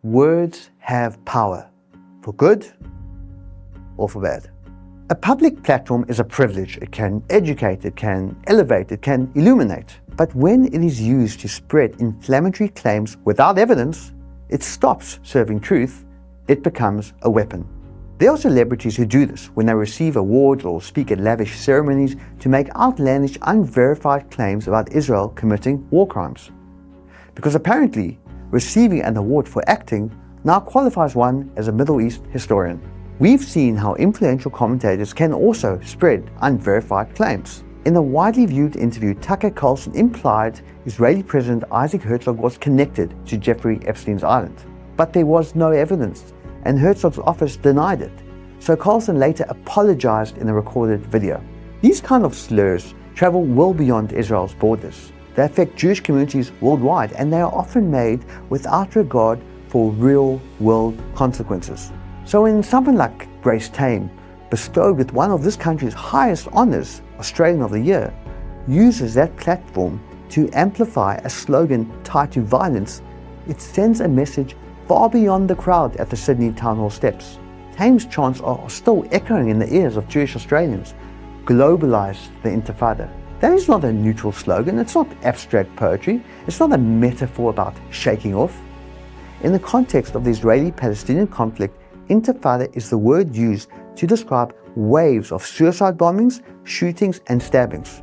Words have power, for good or for bad. A public platform is a privilege. It can educate, it can elevate, it can illuminate. But when it is used to spread inflammatory claims without evidence, it stops serving truth, it becomes a weapon. There are celebrities who do this when they receive awards or speak at lavish ceremonies to make outlandish, unverified claims about Israel committing war crimes. Because apparently, receiving an award for acting now qualifies one as a Middle East historian. We've seen how influential commentators can also spread unverified claims. In a widely viewed interview, Tucker Carlson implied Israeli President Isaac Herzog was connected to Jeffrey Epstein's island. But there was no evidence, and Herzog's office denied it. So Carlson later apologized in a recorded video. These kind of slurs travel well beyond Israel's borders. They affect Jewish communities worldwide, and they are often made without regard for real-world consequences. So when someone like Grace Tame, bestowed with one of this country's highest honors, Australian of the Year, uses that platform to amplify a slogan tied to violence, it sends a message far beyond the crowd at the Sydney Town Hall steps. Tame's chants are still echoing in the ears of Jewish Australians. Globalize the Intifada. That is not a neutral slogan, it's not abstract poetry, it's not a metaphor about shaking off. In the context of the Israeli-Palestinian conflict, Intifada is the word used to describe waves of suicide bombings, shootings, and stabbings.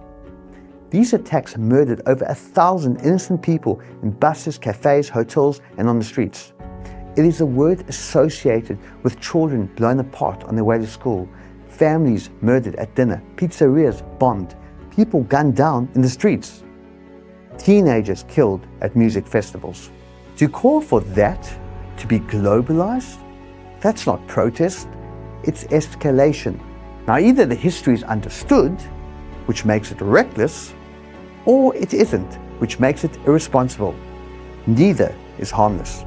These attacks murdered over 1,000 innocent people in buses, cafes, hotels, and on the streets. It is a word associated with children blown apart on their way to school, families murdered at dinner, pizzerias bombed, people gunned down in the streets, teenagers killed at music festivals. To call for that to be globalized, that's not protest, it's escalation. Now either the history is understood, which makes it reckless, or it isn't, which makes it irresponsible. Neither is harmless,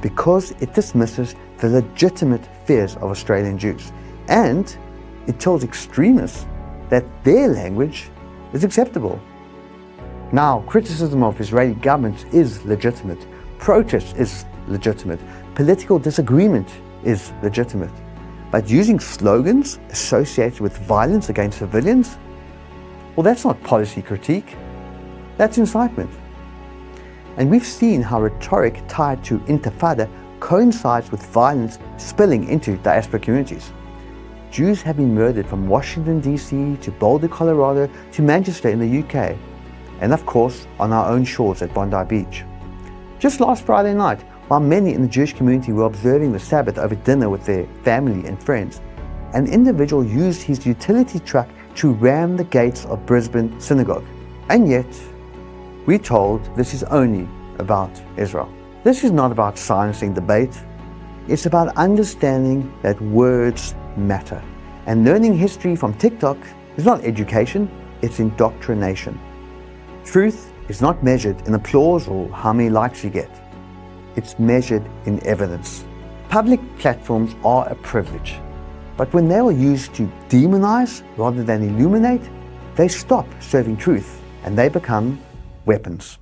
because it dismisses the legitimate fears of Australian Jews, and it tells extremists that their language is acceptable. Now, criticism of Israeli government is legitimate, protest is legitimate, political disagreement is legitimate. But using slogans associated with violence against civilians, well, that's not policy critique, that's incitement. And we've seen how rhetoric tied to Intifada coincides with violence spilling into diaspora communities. Jews have been murdered from Washington, D.C. to Boulder, Colorado to Manchester in the UK, and of course on our own shores at Bondi Beach. Just last Friday night, while many in the Jewish community were observing the Sabbath over dinner with their family and friends, an individual used his utility truck to ram the gates of Brisbane synagogue. And yet, we're told this is only about Israel. This is not about silencing debate. It's about understanding that words matter. And learning history from TikTok is not education, it's indoctrination. Truth is not measured in applause or how many likes you get. It's measured in evidence. Public platforms are a privilege, but when they are used to demonize rather than illuminate, they stop serving truth and they become weapons.